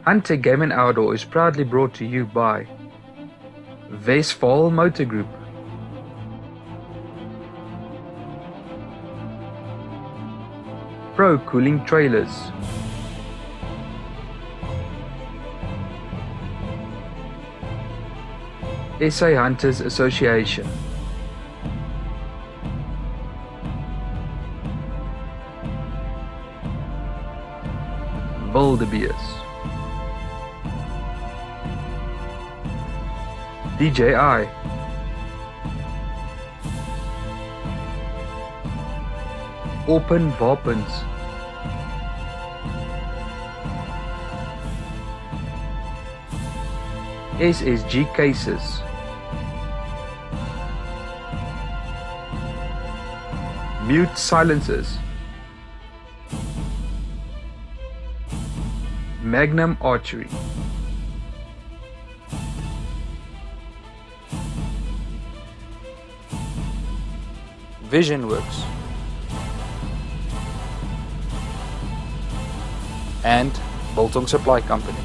HunTech Game Outdoor is proudly brought to you by Westphal Motor Group, Pro Cooling Trailers, SA Hunters Association, Wildebeest, DJI, Open Wapens, SSG Cases, Mute Silencers, Magnum Archery, VisionWorks, and Biltong Supply Company.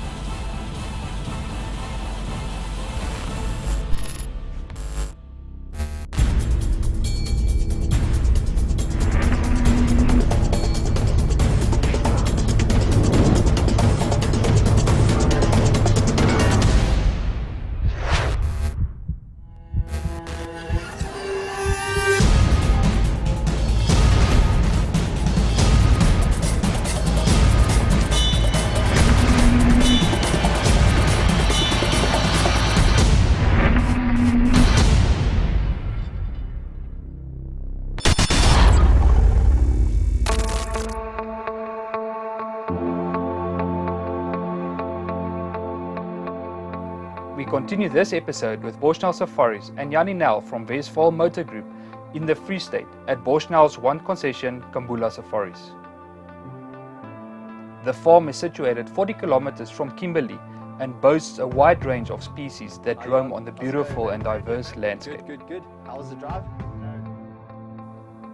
We continue this episode with Boschnel Safaris and Jannie Nel from Westphal Motor Group in the Free State at Boschnel's one concession, Mpumalanga Safaris. The farm is situated 40 kilometers from Kimberley and boasts a wide range of species that roam on the beautiful and diverse landscape. Good. How was the drive?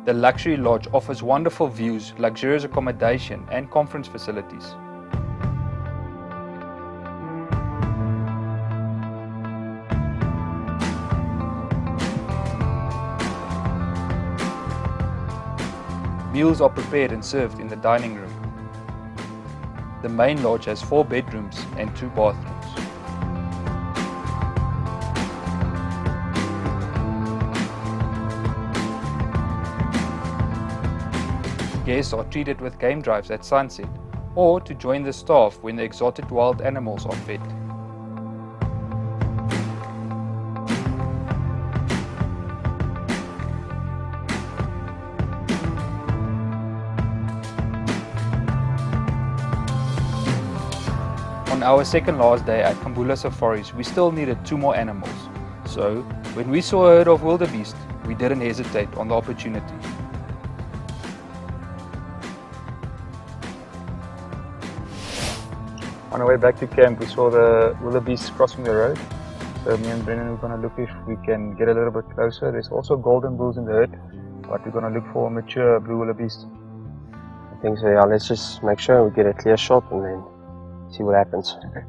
The luxury lodge offers wonderful views, luxurious accommodation and conference facilities. Meals are prepared and served in the dining room. The main lodge has 4 bedrooms and 2 bathrooms. Guests are treated with game drives at sunset or to join the staff when the exotic wild animals are fed. On our second last day at Mpumalanga Safaris, we still needed 2 more animals. So, when we saw a herd of wildebeest, we didn't hesitate on the opportunity. On our way back to camp, we saw the wildebeest crossing the road. So me and Brennan are going to look if we can get a little bit closer. There's also golden bulls in the herd, but we're going to look for mature blue wildebeest. I think so, yeah. Let's just make sure we get a clear shot and then see what happens. Okay.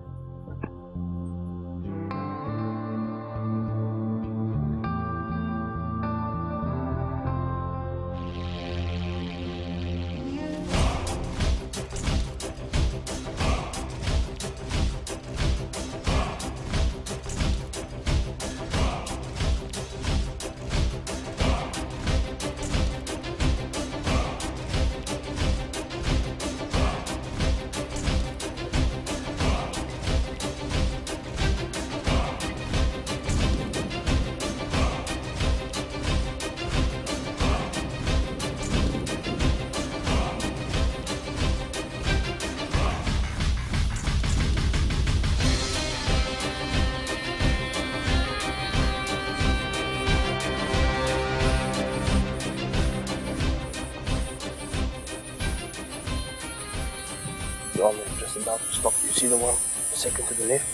I'm just about to stop. You see the one second to the left?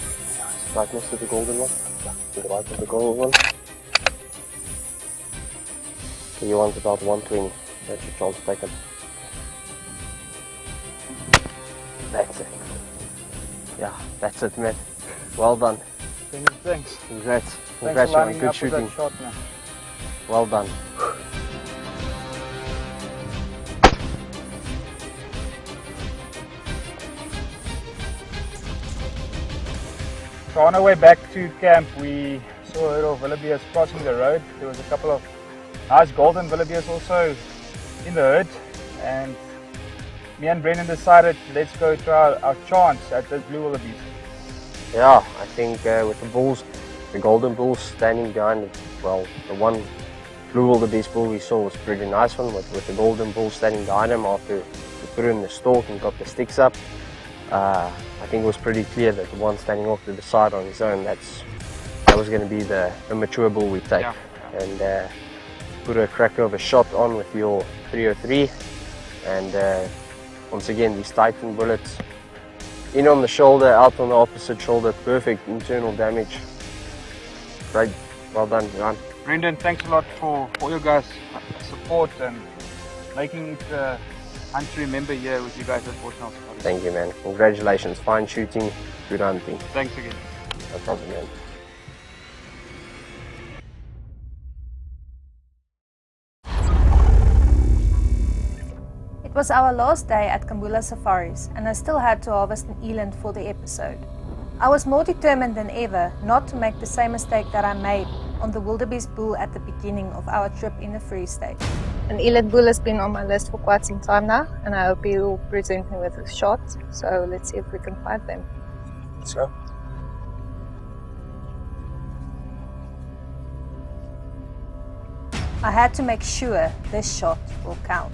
Right next to the golden one. To the right of the golden one. So you want about 120. That's your chance taken. That's it. Yeah, that's it, man. Well done. Thanks. Congrats. Thanks for Congrats, man. lining Good up with shooting. that shot, man. Well done. So on our way back to camp, we saw a herd of wildebeest crossing the road. There was a couple of nice golden wildebeest also in the herd, and me and Brendan decided let's go try our chance at this blue wildebeest. Yeah, I think with the bulls, the golden bulls standing behind, well, the one blue wildebeest bull we saw was a pretty nice one, with the golden bull standing behind him after we put him in the stalk and got the sticks up. I think it was pretty clear that the one standing off to the side on his own, that was going to be the mature bull we take. And put a cracker of a shot on with your 303, and once again these Titan bullets in on the shoulder, out on the opposite shoulder, perfect internal damage. Great, well done, Jan. Brendan, thanks a lot for your guys' support and making it hunt to remember here with you guys at Boschnel Safaris. Thank you, man. Congratulations, fine shooting, good hunting. Thanks again. No problem, man. It was our last day at Boschnel Safaris, and I still had to harvest an eland for the episode. I was more determined than ever not to make the same mistake that I made on the wildebeest bull at the beginning of our trip in the Free State. An eland bull has been on my list for quite some time now, and I hope he will present me with a shot. So let's see if we can find them. Let's go. I had to make sure this shot will count.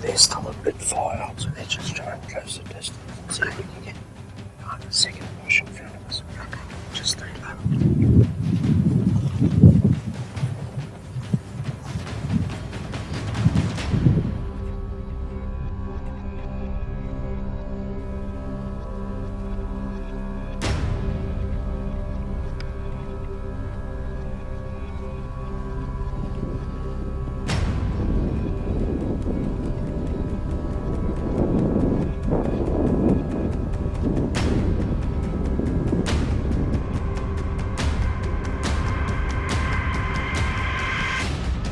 They're still a bit far out, so let's just try and close the distance and see if we can get behind the second bush in front of us. Okay. Just stay low.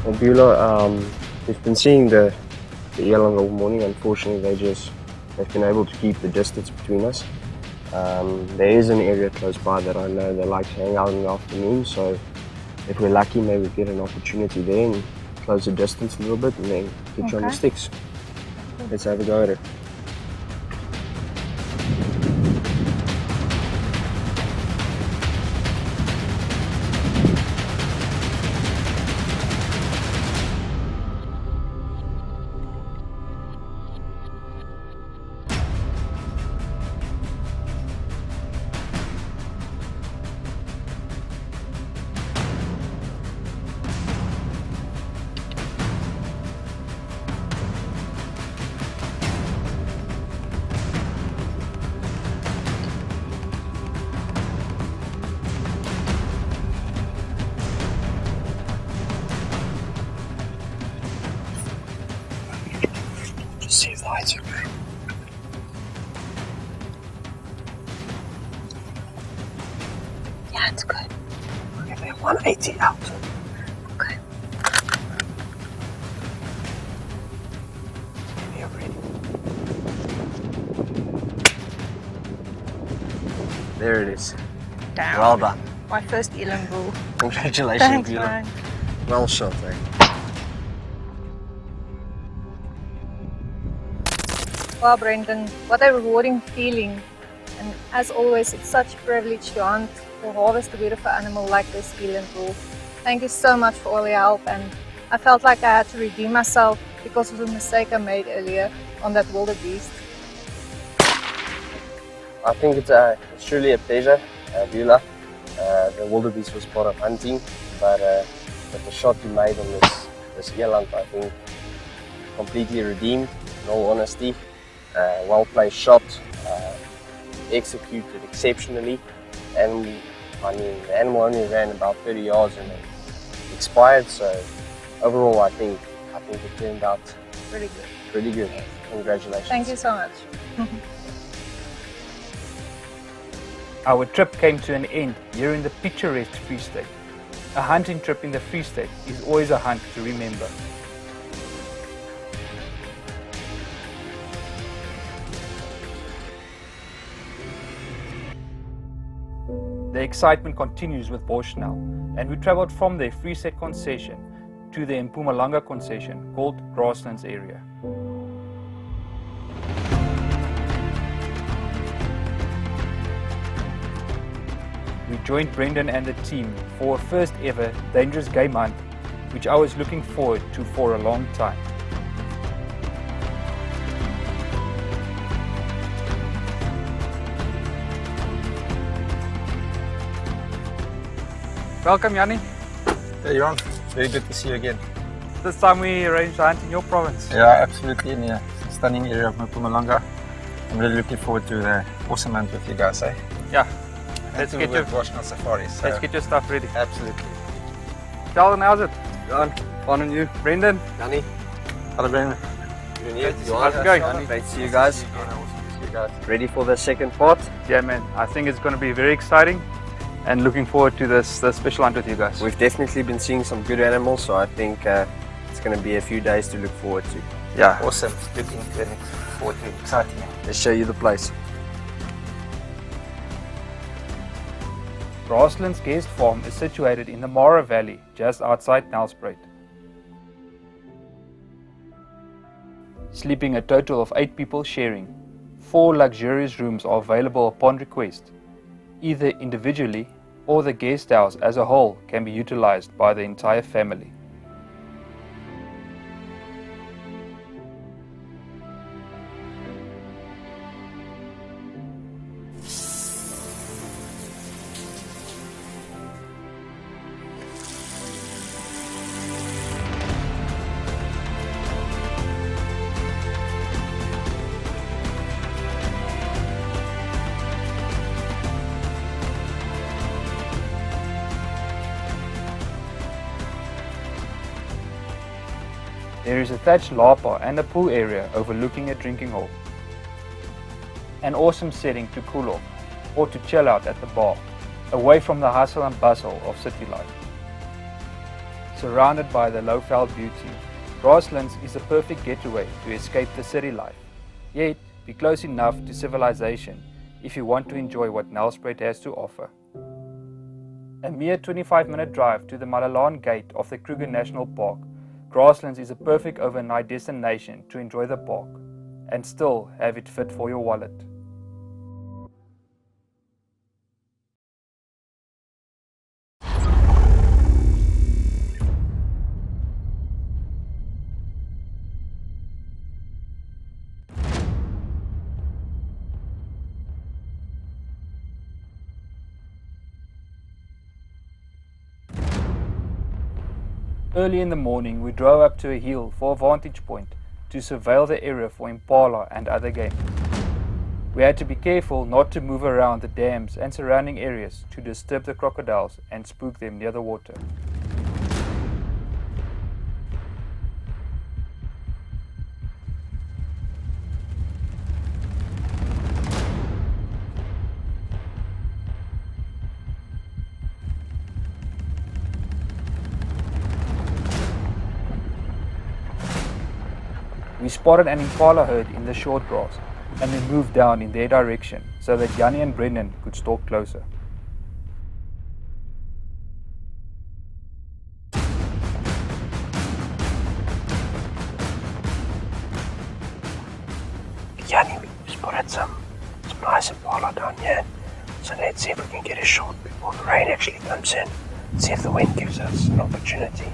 Well, Beulah, we've been seeing the eland all morning. Unfortunately, they've been able to keep the distance between us. There is an area close by that I know they like to hang out in the afternoon, so if we're lucky, maybe we get an opportunity there and close the distance a little bit and then get you on the sticks. Let's have a go at it. See if the heights are okay. Yeah, it's good. Okay, they're 180 out. Okay. You're ready. There it is. Down. Well done. My first eland bull. Congratulations, Thanks, Beulah. man. Well shot, eh? Wow, Brendan, what a rewarding feeling. And as always, it's such a privilege to hunt or harvest a beautiful animal like this eland bull. Thank you so much for all your help, and I felt like I had to redeem myself because of the mistake I made earlier on that wildebeest. I think it's truly a pleasure, Beulah. The wildebeest was part of hunting, but the shot you made on this eland, I think, completely redeemed, in all honesty. Well placed shot, executed exceptionally, and I mean the animal only ran about 30 yards and it expired. So overall, I think it turned out Pretty good. pretty good. Congratulations. Thank you so much. Our trip came to an end here in the picturesque Free State. A hunting trip in the Free State is always a hunt to remember. The excitement continues with Boschnel, and we travelled from the Free State concession to the Mpumalanga concession called Grasslands area. We joined Brendan and the team for a first ever dangerous game hunt, which I was looking forward to for a long time. Welcome, Yanni. Hey Jan, very good to see you again. This time we arranged a hunt in your province. Yeah, absolutely, in a stunning area of Mpumalanga. I'm really looking forward to the awesome hunt with you guys, eh? Yeah, Let's get your Boschnel Safaris. So let's get your stuff ready. absolutely. Sheldon, how's it? John, fun on you. Brendan? Yanni, Hello, Brandon. How's it going? Great to see you guys. Ready for the second part? Yeah, man, I think it's going to be very exciting and looking forward to this special hunt with you guys. We've definitely been seeing some good animals, so I think it's going to be a few days to look forward to. Yeah, Awesome. Looking forward to exciting. Let's show you the place. Grasslands Guest Farm is situated in the Mara Valley, just outside Nelspruit. Sleeping a total of 8 people sharing, 4 luxurious rooms are available upon request. Either individually or the guest house as a whole can be utilized by the entire family. There is a thatched lapa and a pool area overlooking a drinking hole. An awesome setting to cool off or to chill out at the bar, away from the hustle and bustle of city life. Surrounded by the low-felt beauty, Grasslands is a perfect getaway to escape the city life, yet be close enough to civilization if you want to enjoy what Nelspruit has to offer. A mere 25-minute drive to the Malalaan gate of the Kruger National Park, Grasslands is a perfect overnight destination to enjoy the park and still have it fit for your wallet. Early in the morning, we drove up to a hill for a vantage point to surveil the area for impala and other game. We had to be careful not to move around the dams and surrounding areas to disturb the crocodiles and spook them near the water. We spotted an impala herd in the short grass and then moved down in their direction so that Yanni and Brendan could stalk closer. Yanni, we spotted some nice impala down here, so let's see if we can get a shot before the rain actually comes in. See if the wind gives us an opportunity.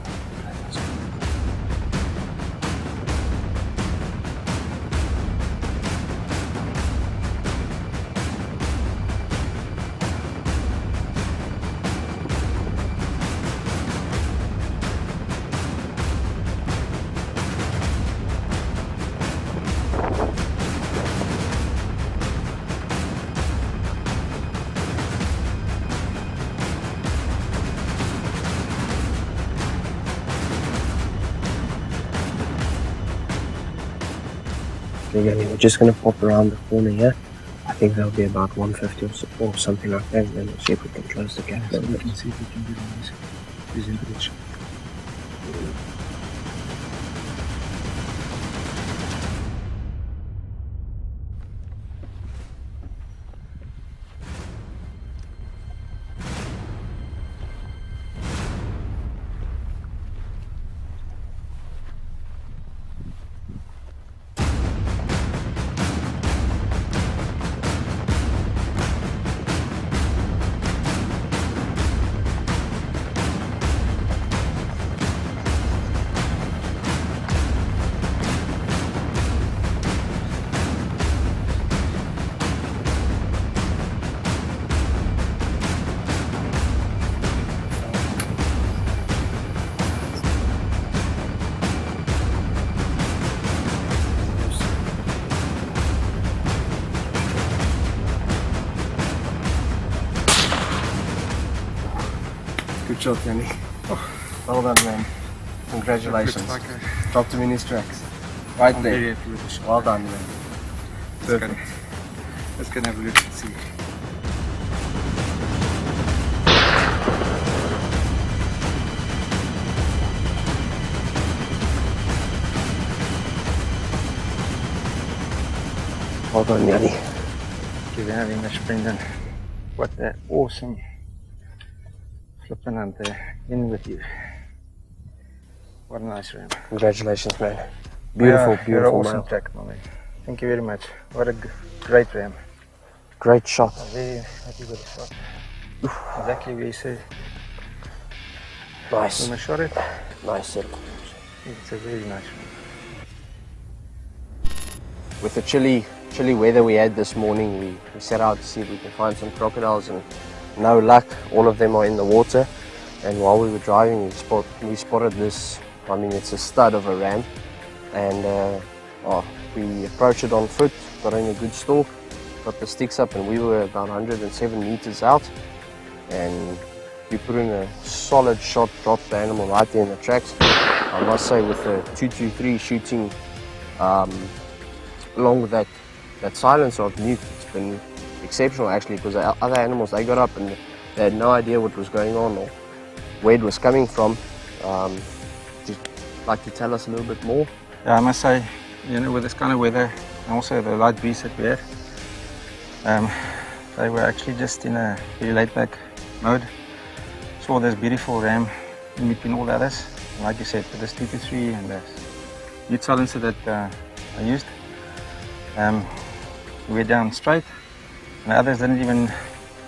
We're just going to pop around the corner here. I think there'll be about 150 or something like that, and then we'll see if we can close the gap. So we can see if we can get on this bridge. Good shot, Yanni. Well done, man. Congratulations. Dropped him in his tracks. Right I'm there. very happy with the shot. Well done, man. Perfect. Let's go and have a look and see. Well done, Yanni. Thank you very much, Brendan. What an awesome flipping hunt there. In with you. What a nice ram. Congratulations, man. Beautiful, You're beautiful an awesome male. track, my man. Thank you very much. What a great ram. Great shot. I'm very happy with the shot. Exactly where you said. Nice. When I shot it, Nice set. it's a very nice one. With the chilly weather we had this morning, we set out to see if we can find some crocodiles, and no luck. All of them are in the water. And while we were driving, we spotted this. I mean, it's a stud of a ram, and we approached it on foot, got in a good stalk, got the sticks up, and we were about 107 meters out, and we put in a solid shot, dropped the animal right there in the tracks. I must say, with the 223 shooting along with that silencer of mute, it's been exceptional actually, because the other animals, they got up and they had no idea what was going on or where it was coming from. Would you like to tell us a little bit more? Yeah, I must say, you know, with this kind of weather and also the light breeze that we had, they were actually just in a very laid back mode. Saw this beautiful ram in between all the others. And like you said, with this 223 and the mute silencer that I used, we were down straight, and the others didn't even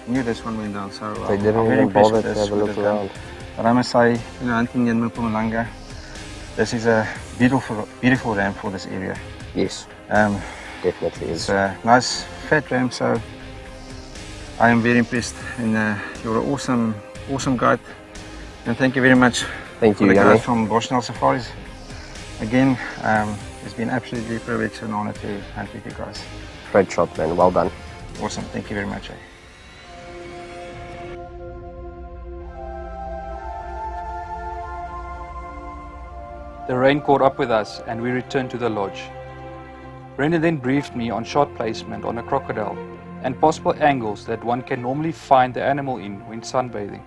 knew this one went down. So They didn't I'm very even impressed bother with to this, have a with look this gun. around. But I must say, you know, hunting in Mpumalanga, this is a beautiful ram for this area. Yes, Um, definitely it's is. a nice fat ram, so I am very impressed, and you're an awesome guide. And thank you very much Thank for you, the Yanni. guys from Boschnel Safaris. Again, it's been absolutely a privilege and honor to hunt with you guys. Great shot, man. Well done. Awesome, thank you very much. The rain caught up with us and we returned to the lodge. Brendan then briefed me on shot placement on a crocodile and possible angles that one can normally find the animal in when sunbathing.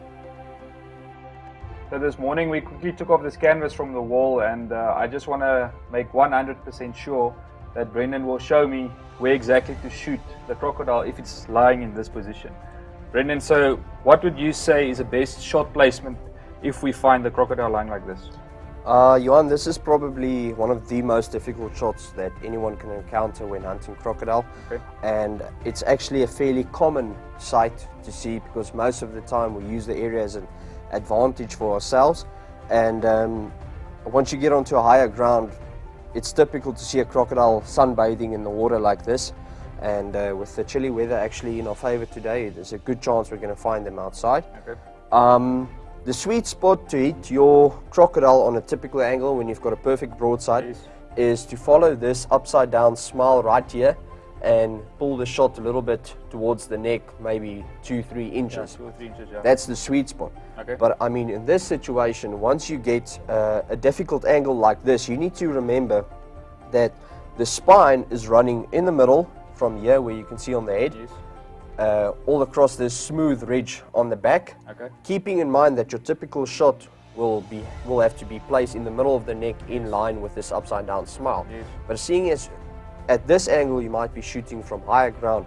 So this morning we quickly took off this canvas from the wall, and I just want to make 100% sure that Brendan will show me where exactly to shoot the crocodile if it's lying in this position. Brendan, so what would you say is the best shot placement if we find the crocodile lying like this? Johan, this is probably one of the most difficult shots that anyone can encounter when hunting crocodile. Okay. And it's actually a fairly common sight to see, because most of the time we use the area advantage for ourselves. And once you get onto a higher ground, it's typical to see a crocodile sunbathing in the water like this. And with the chilly weather actually in our favor today, there's a good chance we're going to find them outside. Okay. The sweet spot to hit your crocodile on a typical angle when you've got a perfect broadside Yes. is to follow this upside down smile right here and pull the shot a little bit towards the neck, maybe 2-3 inches. 2 or 3 inches, yeah. That's the sweet spot. Okay. But I mean, in this situation, once you get a difficult angle like this, you need to remember that the spine is running in the middle from here where you can see on the head, Yes. all across this smooth ridge on the back, Okay. keeping in mind that your typical shot will have to be placed in the middle of the neck in line with this upside down smile. Yes. But seeing as at this angle you might be shooting from higher ground,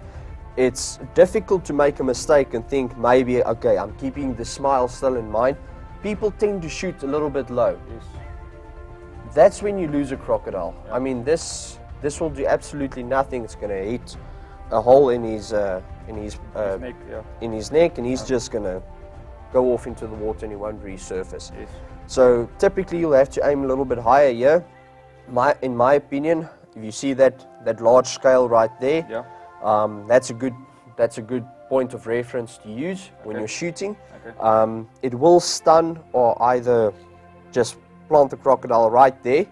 it's difficult to make a mistake and think maybe, okay, I'm keeping the smile still in mind. People tend to shoot a little bit low. Yes. That's when you lose a crocodile. Yeah. I mean, this will do absolutely nothing. It's going to hit a hole in his Neck, yeah. in his neck, and he's just going to go off into the water and he won't resurface. Yes. So typically you'll have to aim a little bit higher here. In my opinion, if you see that large scale right there, Yeah. that's a good point of reference to use when Okay. you're shooting. Okay. It will stun or either just plant the crocodile right there.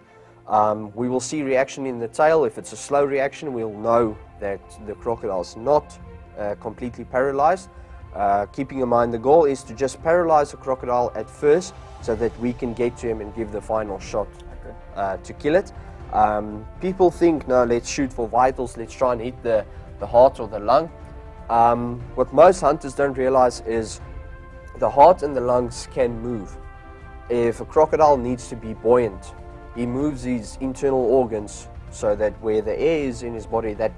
We will see reaction in the tail. If it's a slow reaction, we'll know that the crocodile is not completely paralyzed. Keeping in mind the goal is to just paralyze the crocodile at first so that we can get to him and give the final shot Okay. to kill it. People think, no, let's shoot for vitals, let's try and hit the heart or the lung. What most hunters don't realize is the heart and the lungs can move. If a crocodile needs to be buoyant, he moves his internal organs so that where the air is in his body, that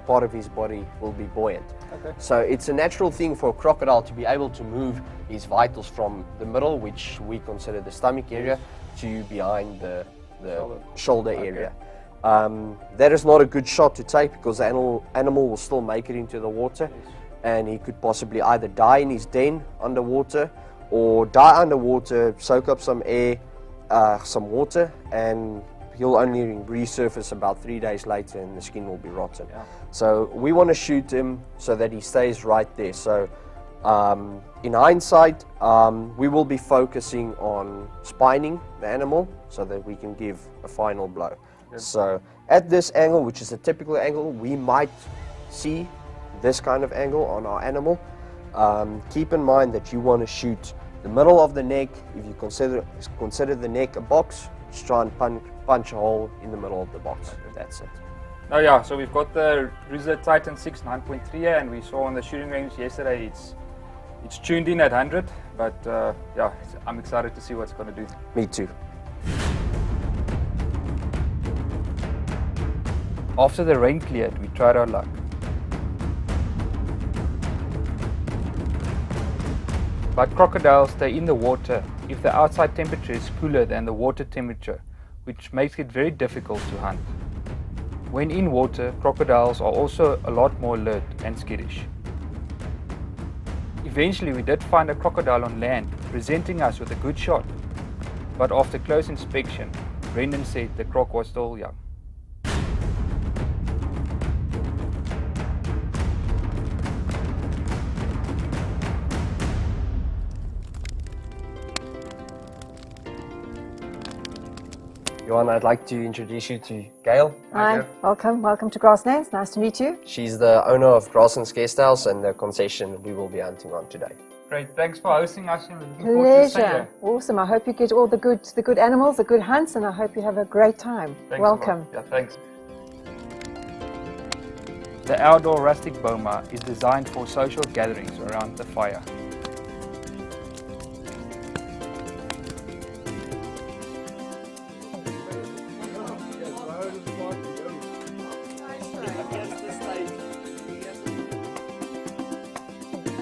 part of his body will be buoyant. Okay. So it's a natural thing for a crocodile to be able to move his vitals from the middle, which we consider the stomach area, to behind the shoulder area. That is not a good shot to take because the animal will still make it into the water, and he could possibly either die in his den underwater or die underwater, soak up some air, some water, and he'll only resurface about 3 days later and the skin will be rotten. Yeah. So we want to shoot him so that he stays right there. So in hindsight, we will be focusing on spining the animal so that we can give a final blow. Good. So at this angle, which is a typical angle, we might see this kind of angle on our animal. Keep in mind that you want to shoot the middle of the neck. If you consider the neck a box, just try and punch a hole in the middle of the box. That's it. Oh yeah, so we've got the Rizla Titan 6 9.3 here, and we saw on the shooting range yesterday it's tuned in at 100, but yeah, I'm excited to see what it's going to do. Me too. After the rain cleared, we tried our luck. But crocodiles stay in the water if the outside temperature is cooler than the water temperature, which makes it very difficult to hunt. When in water, crocodiles are also a lot more alert and skittish. Eventually we did find a crocodile on land, presenting us with a good shot. But after close inspection, Brendan said the croc was still young. Johan, I'd like to introduce you to Gail. Hi, welcome to Grasslands. Nice to meet you. She's the owner of Grasslands Guest House and the concession we will be hunting on today. Great, thanks for hosting us. And looking forward to staying Pleasure. here. Awesome. I hope you get all the good animals, the good hunts, and I hope you have a great time. Thanks a Welcome. lot. Yeah, thanks. The outdoor rustic boma is designed for social gatherings around the fire.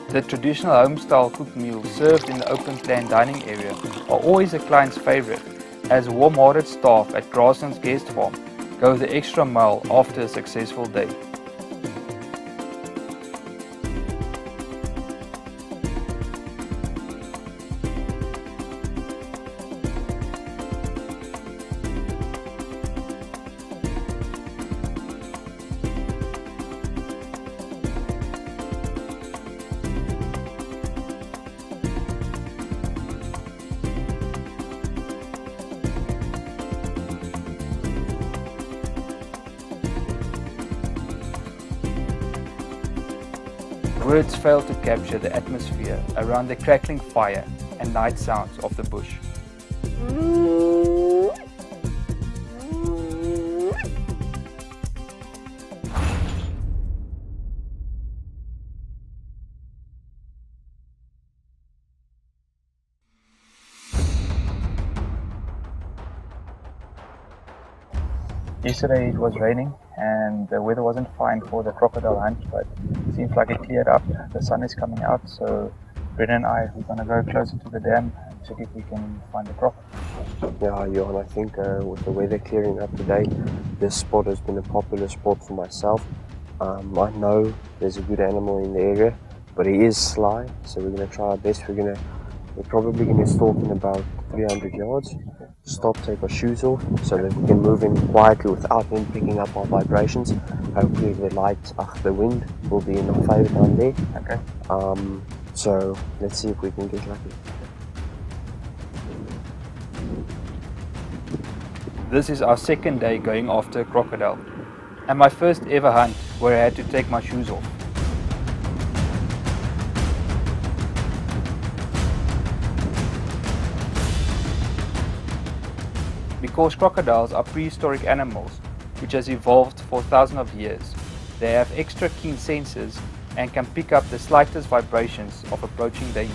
The traditional home-style cooked meals served in the open plan dining area are always a client's favorite, as warm-hearted staff at Grasslands Guest Farm go the extra mile after a successful day. Words fail to capture the atmosphere around the crackling fire and night sounds of the bush. Yesterday it was raining and the weather wasn't fine for the crocodile hunt, but it seems like it cleared up. The sun is coming out, so Brendan and I, we're going to go closer to the dam and check if we can find the croc. Yeah, Johan, I think with the weather clearing up today, this spot has been a popular spot for myself. I know there's a good animal in the area, but he is sly, so we're going to try our best. We're probably going to stalk in about 300 yards, stop, take our shoes off, so that we can move in quietly without him picking up our vibrations. Hopefully the wind will be in our favor down there. Okay. So let's see if we can get lucky. This is our second day going after a crocodile, and my first ever hunt where I had to take my shoes off. Because crocodiles are prehistoric animals which has evolved for thousands of years, they have extra keen senses and can pick up the slightest vibrations of approaching danger.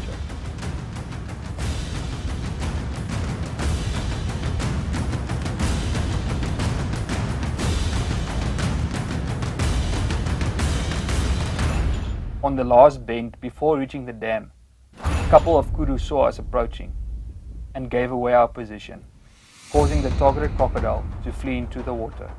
On the last bend before reaching the dam, a couple of kudu saw us approaching and gave away our position, causing the targeted crocodile to flee into the water.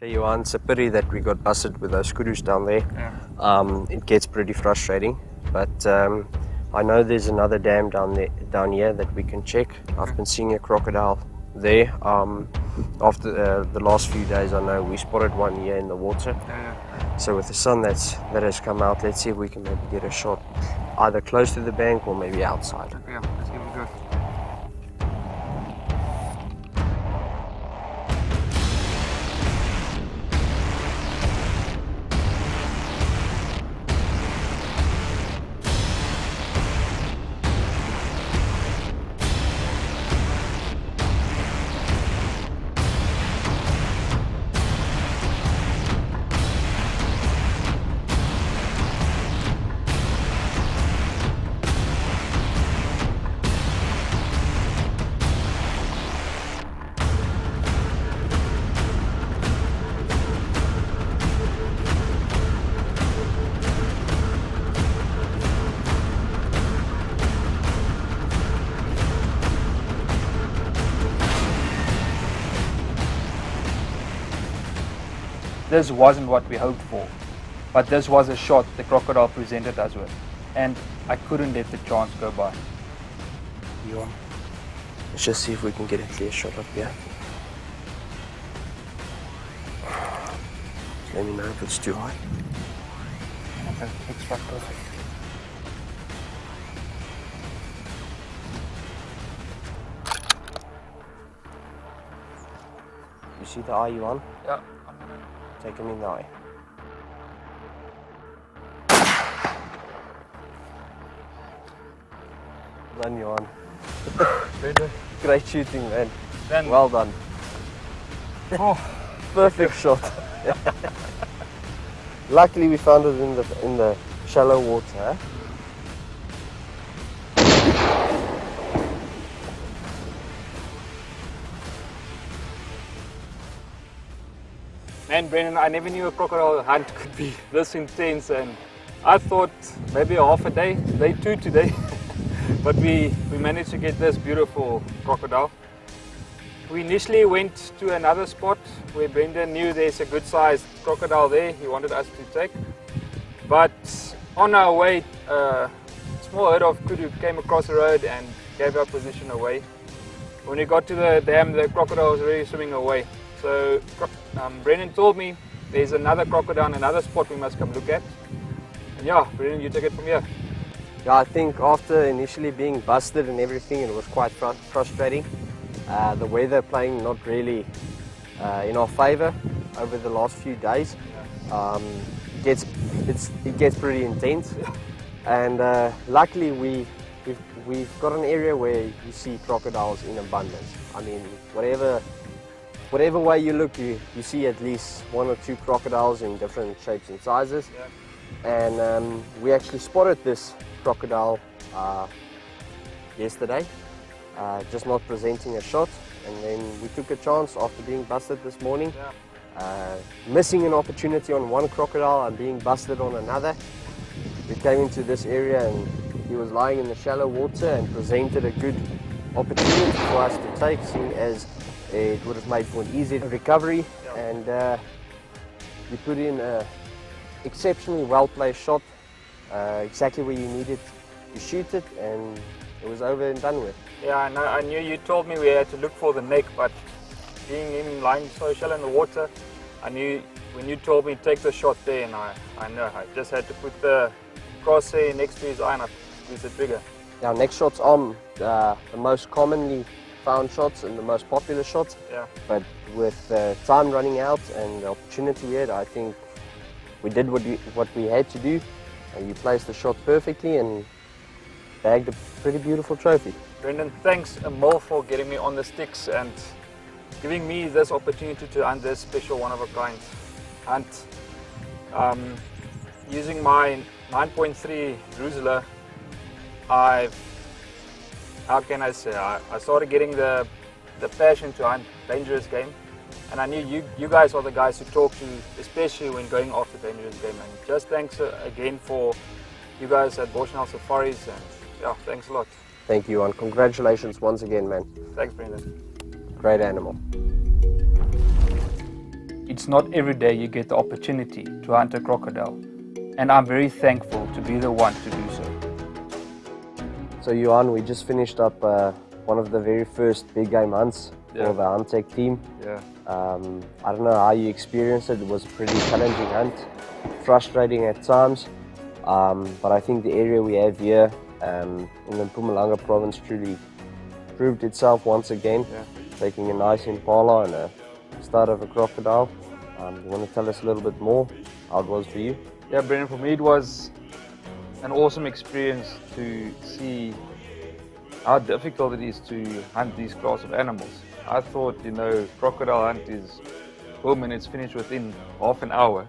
Okay, Johan, it's a pity that we got busted with those kudus down there. Yeah. It gets pretty frustrating, but I know there's another dam down here that we can check. I've been seeing a crocodile there. After the last few days, I know we spotted one here in the water. Yeah. So with the sun that has come out, let's see if we can maybe get a shot either close to the bank or maybe outside. Yeah, let's give it a go. This wasn't what we hoped for, but this was a shot the crocodile presented us with, and I couldn't let the chance go by. Johan, let's just see if we can get a clear shot up here. Let me know if it's too high. Okay, looks like perfect. You see the eye, Johan? Yeah. Take him in the eye. Well done, Johan. Great shooting, man. Then, Well done. Oh, Perfect shot. Luckily we found it in the shallow water. man, Brendan, I never knew a crocodile hunt could be this intense and I thought maybe half a day, day 2 today, but we managed to get this beautiful crocodile. We initially went to another spot where Brendan knew there's a good sized crocodile there he wanted us to take. But on our way, a small herd of kudu came across the road and gave our position away. When we got to the dam, the crocodile was already swimming away. So Brendan told me there's another crocodile in another spot we must come look at. And yeah, Brendan, you take it from here. Yeah, I think after initially being busted and everything, it was quite frustrating. The weather playing not really in our favour over the last few days. It gets pretty intense, and luckily we've got an area where you see crocodiles in abundance. I mean, whatever way you look, you see at least 1 or 2 crocodiles in different shapes and sizes. Yeah. And we actually spotted this crocodile yesterday, just not presenting a shot, and then we took a chance after being busted this morning. Yeah. Missing an opportunity on one crocodile and being busted on another. We came into this area and he was lying in the shallow water and presented a good opportunity for us to take, seeing as it would have made for an easy recovery. Yeah. And we put in an exceptionally well placed shot, exactly where you needed to shoot it, and it was over and done with. Yeah, I knew you told me we had to look for the neck, but being him lying so shallow in the water, I knew when you told me take the shot there, and I know I just had to put the crosshair next to his eye and I squeezed the trigger. Our next shots are the most commonly found shots and the most popular shots. Yeah. But with time running out and the opportunity we had, I think we did what we had to do. You placed the shot perfectly and bagged a pretty beautiful trophy. Brendan, thanks a mil for getting me on the sticks and giving me this opportunity to hunt this special one-of-a-kind hunt. Using my 9.3 Drusilla, how can I say, I started getting the passion to hunt dangerous game, and I knew you guys are the guys to talk to, especially when going after dangerous game. And just thanks again for you guys at Boschnel Safaris, and yeah, thanks a lot. Thank you, and congratulations once again, man. Thanks, Brendan. Great animal. It's not every day you get the opportunity to hunt a crocodile, and I'm very thankful to be the one to do so. So Johan, we just finished up one of the very first big game hunts for the HunTech team. Yeah. I don't know how you experienced it. It was a pretty challenging hunt, frustrating at times, but I think the area we have here in the Mpumalanga province truly proved itself once again, taking a nice impala and a start of a crocodile. You want to tell us a little bit more how it was for you? Yeah, Brendan, for me it was an awesome experience to see how difficult it is to hunt these class of animals. I thought, crocodile hunt is boom and it's finished within half an hour,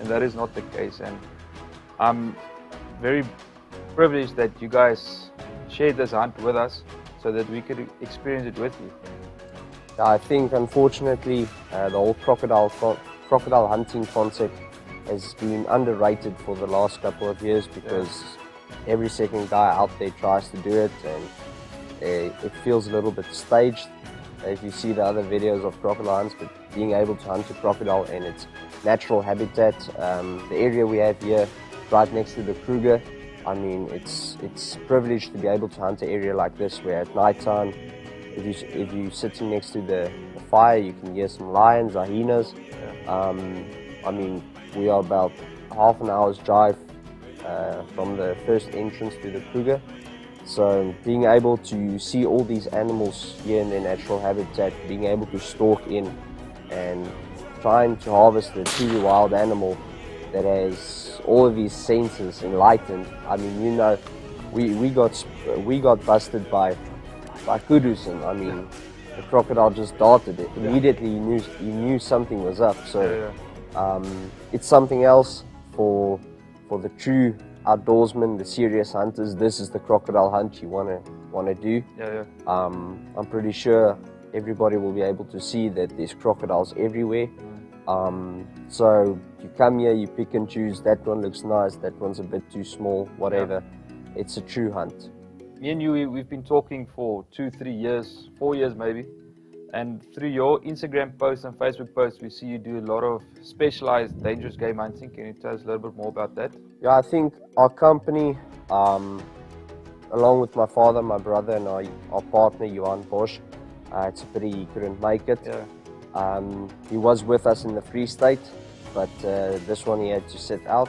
and that is not the case. And I'm very privileged that you guys shared this hunt with us so that we could experience it with you. I think unfortunately the whole crocodile hunting concept has been underrated for the last couple of years, because every second guy out there tries to do it, and it feels a little bit staged. If you see the other videos of crocodile hunts, but being able to hunt a crocodile in its natural habitat, the area we have here right next to the Kruger, I mean, it's privileged to be able to hunt an area like this where at night time, if you're sitting next to the fire, you can hear some lions, hyenas. I mean, we are about half an hour's drive from the first entrance to the Kruger. So being able to see all these animals here in their natural habitat, being able to stalk in and trying to harvest a truly wild animal that has all of these senses enlightened. I mean, we got busted by kudus, and I mean, the crocodile just darted it. Immediately you knew something was up. So it's something else for the true outdoorsmen, the serious hunters. This is the crocodile hunt you wanna do. I'm pretty sure everybody will be able to see that there's crocodiles everywhere. So you come here, you pick and choose, that one looks nice, that one's a bit too small, whatever. It's a true hunt. Me and you, we've been talking for 2-3 years, 4 years maybe. And through your Instagram posts and Facebook posts, we see you do a lot of specialized dangerous game hunting. Can you tell us a little bit more about that? Yeah, I think our company, along with my father, my brother, and our partner, Bosch, it's a pity he couldn't make it. Yeah. He was with us in the Free State, but this one he had to sit out.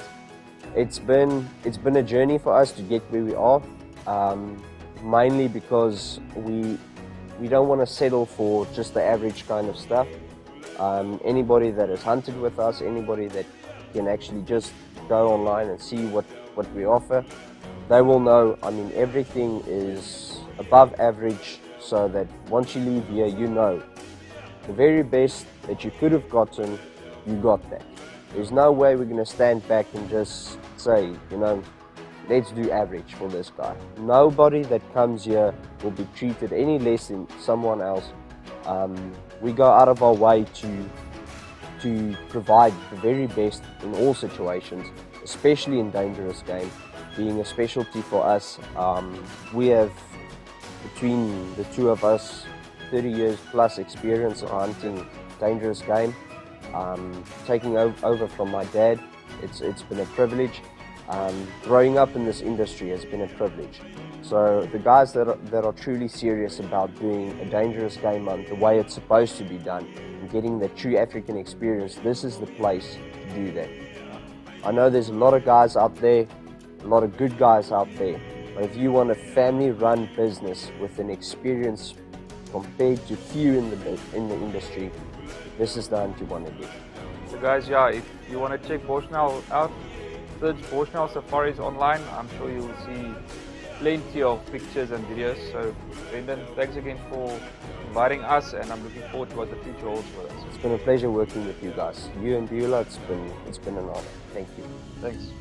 It's been a journey for us to get where we are, mainly because we don't want to settle for just the average kind of stuff. Anybody that has hunted with us, anybody that can actually just go online and see what we offer, they will know, I mean, everything is above average, so that once you leave here, you know the very best that you could have gotten, you got that. There's no way we're going to stand back and just say, you know, let's do average for this guy. Nobody that comes here will be treated any less than someone else. We go out of our way to provide the very best in all situations, especially in dangerous game, being a specialty for us. We have, between the two of us, 30 years plus experience of hunting dangerous game. Taking over from my dad, it's been a privilege. Growing up in this industry has been a privilege. So the guys that are truly serious about doing a dangerous game hunt the way it's supposed to be done and getting the true African experience, this is the place to do that. I know there's a lot of guys out there, a lot of good guys out there, but if you want a family-run business with an experience compared to few in the industry, this is the hunt you want to do. So guys, yeah, if you want to check Boschnel out, search Boschnel Safaris online. I'm sure you'll see plenty of pictures and videos. So Brendan, thanks again for inviting us, and I'm looking forward to what the future holds for us. It's been a pleasure working with you guys. You and Beulah, it's been an honor. Thank you. Thanks.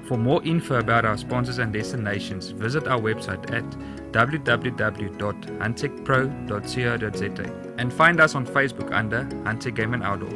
For more info about our sponsors and destinations, visit our website at www.huntechpro.co.za and find us on Facebook under HunTech Game Outdoor.